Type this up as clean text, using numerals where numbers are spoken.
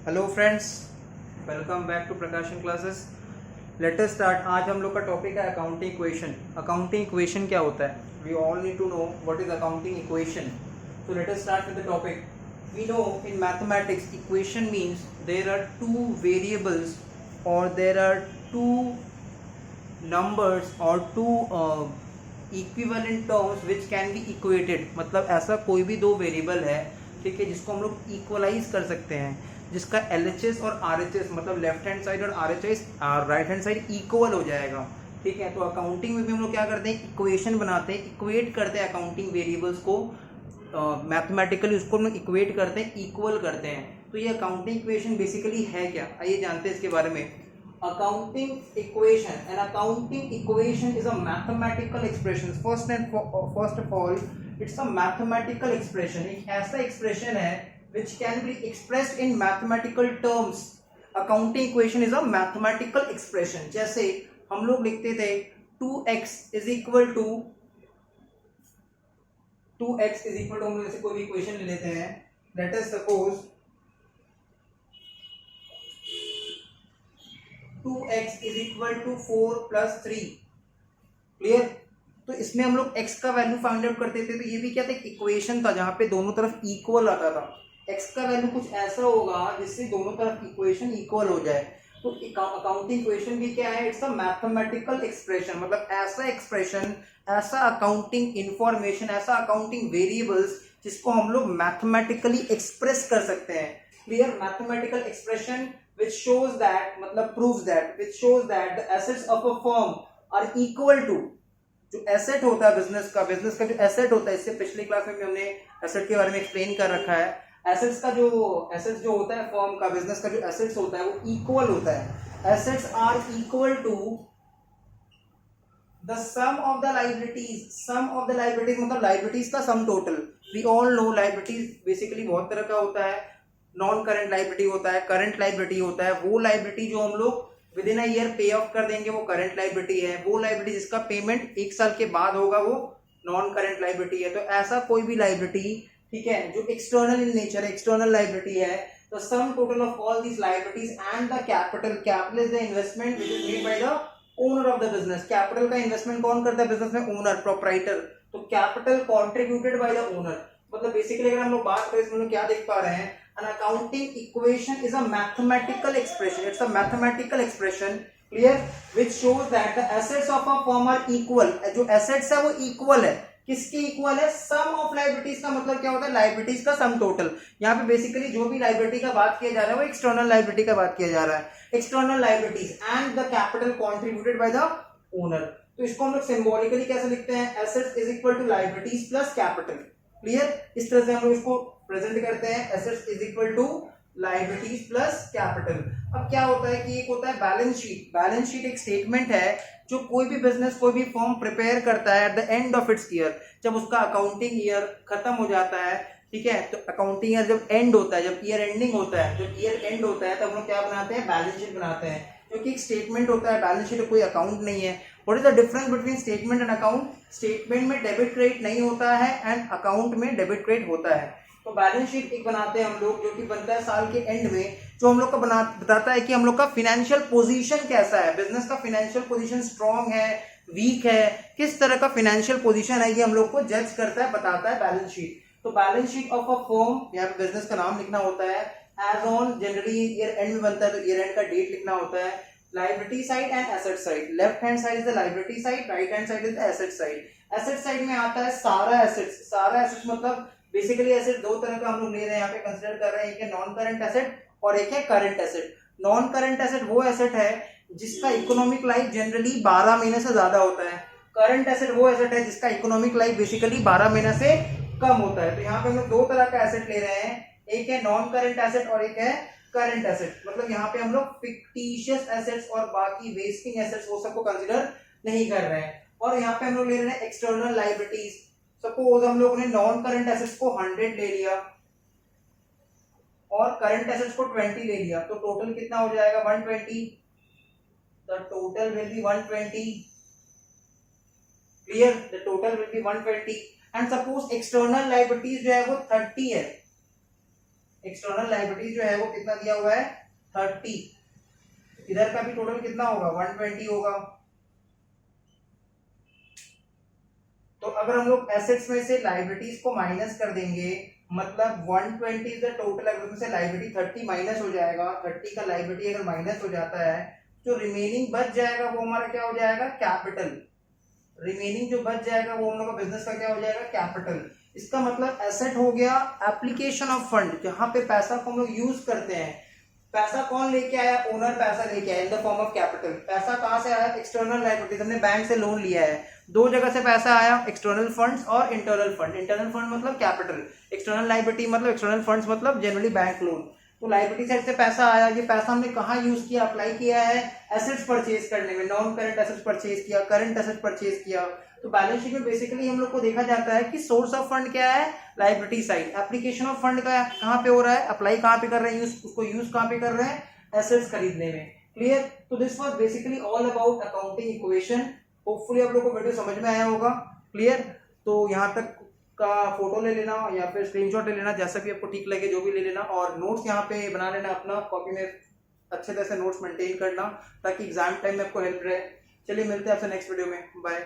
Hello friends, welcome back to Prakashan classes. Let us start. आज हम लोग का टॉपिक है अकाउंटिंग इक्वेशन। अकाउंटिंग इक्वेशन क्या होता है? We all need to know what is accounting equation. So let us start with the topic. We know in mathematics equation means there are two variables और there are two numbers और two equivalent terms which can be equated. मतलब ऐसा कोई भी दो variable है, ठीक है, जिसको हम लोग इक्वलाइज कर सकते हैं, जिसका LHS और RHS मतलब लेफ्ट हैंड साइड और RHS right hand side equal हो जाएगा। ठीक है, तो अकाउंटिंग में भी हम लोग क्या करते हैं, इक्वेशन बनाते हैं, इक्वेट करते हैं अकाउंटिंग वेरिएबल्स को मैथमेटिकली, उसको हम लोग इक्वेट करते हैं, इक्वल करते हैं। तो ये अकाउंटिंग इक्वेशन बेसिकली है क्या, आइए जानते हैं इसके बारे में। Accounting equation. An accounting equation is a mathematical expression. First of all, it's a mathematical expression. एक ऐसा expression है which can be expressed in mathematical terms. Accounting equation is a mathematical expression. जैसे हम लोग लिखते थे 2x is equal to हम लोग जैसे कोई भी इक्वेशन ले लेते हैं, let us suppose 2x is equal to 4 plus 3। Clear? तो इसमें हम लोग x का वैल्यू फाइंड आउट करते थे, तो ये भी क्या था, इक्वेशन था जहां पे दोनों तरफ इक्वल आता था। x का वैल्यू कुछ ऐसा होगा जिससे दोनों तरफ इक्वेशन इक्वल हो जाए। तो अकाउंटिंग इक्वेशन भी क्या है, इट्स अ मैथमेटिकल एक्सप्रेशन। मतलब ऐसा एक्सप्रेशन, ऐसा अकाउंटिंग इंफॉर्मेशन, ऐसा अकाउंटिंग वेरिएबल्स जिसको हम लोग मैथमेटिकली एक्सप्रेस कर सकते हैं। Clear? Mathematical expression which shows that मतलब proves that, which shows that the assets of a firm are equal to, जो एसेट होता है बिजनेस का जो एसेट होता है, इससे पिछली क्लास में भी हमने एसेट के बारे में एक्सप्लेन कर रखा है। एसेट्स जो होता है फर्म का, बिजनेस का जो एसेट्स होता है वो इक्वल होता है। Assets are equal to the sum of the liabilities मतलब लाइबिलिटीज का sum total. We all know liabilities basically बहुत तरह का होता है। नॉन करंट लाइबिलिटी होता है, करंट लाइबिलिटी होता है। वो लाइबिलिटी जो हम लोग विद इन अ ईयर पे ऑफ कर देंगे वो करंट लाइबिलिटी है। वो लाइबिलिटी जिसका पेमेंट 1 साल के बाद होगा वो नॉन करंट लाइबिलिटी है। तो ऐसा कोई भी लाइबिलिटी, ठीक है, जो एक्सटर्नल इन नेचर है, एक्सटर्नल लाइबिलिटी है, तो sum total of all these liabilities and the capital is the investment which is made by the owner of the business. Capital का इन्वेस्टमेंट कौन करता है बिजनेस में? Owner, proprietor. तो capital contributed by the owner. मतलब basically अगर हम लोग बात करें इसमें क्या देख पा रहे हैं, an accounting equation is a mathematical expression. It's a mathematical expression, clear, which shows that the assets of a firm are equal. जो assets है वो equal है, किसके equal है? sum of liabilities का मतलब क्या होता है? liabilities का sum total। यहाँ पे बेसिकली जो भी liability का बात किया जा रहा है वो external liability का बात किया जा रहा है। external liabilities and the capital contributed by the owner। तो इसको हम लोग सिंबॉलिकली कैसे लिखते हैं? assets is equal to liabilities plus capital। Clear? इस तरह से हम लोग इसको प्रेजेंट करते हैं, assets is equal to liabilities plus capital. अब क्या होता है कि एक होता है बैलेंस शीट। बैलेंस शीट एक स्टेटमेंट है जो कोई भी बिजनेस, कोई भी फर्म प्रिपेयर करता है at the end of its year. जब उसका अकाउंटिंग ईयर खत्म हो जाता है, ठीक है, तो अकाउंटिंग ईयर जब एंड होता है, जब ईयर एंडिंग होता है, जब ईयर एंड होता है, तब हम लोग क्या बनाते हैं? बैलेंस शीट बनाते हैं, क्योंकि एक स्टेटमेंट होता है, बैलेंस शीट कोई अकाउंट नहीं है। What is the difference between statement and account? Statement में डेबिट क्रेडिट नहीं होता है एंड अकाउंट में डेबिट क्रेडिट होता है। तो बैलेंस शीट एक बनाते हैं हम लोग, जो कि बनता है साल के एंड में, जो हम लोग का बताता है कि हम लोग का फाइनेंशियल पोजीशन कैसा है, बिजनेस का फाइनेंशियल पोजीशन स्ट्रांग है, वीक है, किस तरह का फाइनेंशियल पोजीशन है, ये हम लोग को जज करता है, बताता है बैलेंस शीट। तो balance sheet of a firm, यहाँ पे बिजनेस का नाम लिखना होता है, as on generally year end में बनता है, तो ईयर एंड का डेट लिखना होता है। Liability side and asset side, left hand side is the liability side, right hand side is the asset side. Asset side में आता है सारा एसेट्स मतलब बेसिकली एसेट दो तरह का हम लोग ले रहे हैं, यहाँ पे कंसीडर कर रहे हैं, एक है नॉन करंट एसेट और एक है current asset. Non current asset वो एसेट है जिसका इकोनॉमिक लाइफ जनरली 12 महीने से ज्यादा होता है। करंट एसेट वो एसेट है जिसका इकोनॉमिक लाइफ बेसिकली 12 महीने से कम होता है। तो यहाँ पे हम लोग दो तरह का एसेट ले रहे हैं, एक है नॉन करंट एसेट और एक है करंट एसेट। मतलब यहाँ पे हम लोग फिक्टिशियस एसेट्स और बाकी वेस्टिंग एसेट्स वो सबको कंसीडर नहीं कर रहे हैं। और यहाँ पे हम लोग ले रहे हैं एक्सटर्नल लायबिलिटीज। सपोज हम लोगों ने नॉन करंट एसेट्स को 100 ले लिया और करंट एसेट्स को 20 ले लिया, तो टोटल कितना हो जाएगा? 120। The total will be 120। Clear? The total will be 120। And suppose external liabilities जो है वो 30 है, एक्सटर्नल लायबिलिटीज जो है वो कितना दिया हुआ है 30, इधर का भी टोटल कितना होगा 120 होगा। तो अगर हम लोग एसेट्स में से लायबिलिटीज को माइनस कर देंगे, मतलब 120 इज द टोटल, अगर उसमें से लायबिलिटी 30 माइनस हो जाएगा, 30 का लायबिलिटी अगर माइनस हो जाता है, जो रिमेनिंग बच जाएगा वो हमारा क्या हो जाएगा कैपिटल। रिमेनिंग जो बच जाएगा वो हम लोग का बिजनेस का क्या हो जाएगा कैपिटल। इसका मतलब एसेट हो गया एप्लीकेशन ऑफ फंड, जहां पे पैसा को हम लोग यूज करते हैं। पैसा कौन लेके आया, ओनर पैसा लेके आया in the form of capital. पैसा कहां से आया, एक्सटर्नल लायबिलिटीज, हमने बैंक से लोन लिया है, दो जगह से पैसा आया, एक्सटर्नल फंड्स और इंटरनल फंड। इंटरनल फंड मतलब कैपिटल, एक्सटर्नल लायबिलिटी मतलब एक्सटर्नल फंड्स मतलब जनरली बैंक लोन। तो लायबिलिटी साइड से पैसा आया, ये पैसा हमने कहाँ यूज किया, अप्लाई किया है एसेट्स परचेज करने में, नॉन करंट एसेट्स परचेज किया, करंट एसेट्स परचेज किया। तो बैलेंस शीट में बेसिकली हम लोग को देखा जाता है कि सोर्स ऑफ फंड क्या है, liability side. Application of fund का कहाँ पे हो रहा है, अप्लाई कहाँ पे कर रहे हैं, यूज उसको यूज कहाँ पे कर रहे हैं, एसेट्स खरीदने में। क्लियर। तो this was basically all about accounting equation. Hopefully आप लोगों को वीडियो समझ में आया होगा। क्लियर। तो यहाँ तक का फोटो ले लेना या फिर स्क्रीनशॉट ले लेना, जैसा भी आपको ठीक लगे जो भी ले लेना, और नोट्स यहाँ पे बना लेना अपना कॉपी में, अच्छे तरह से नोट्स मेंटेन करना ताकि एग्जाम टाइम में आपको हेल्प रहे। चलिए मिलते हैं आपसे नेक्स्ट वीडियो में, बाय।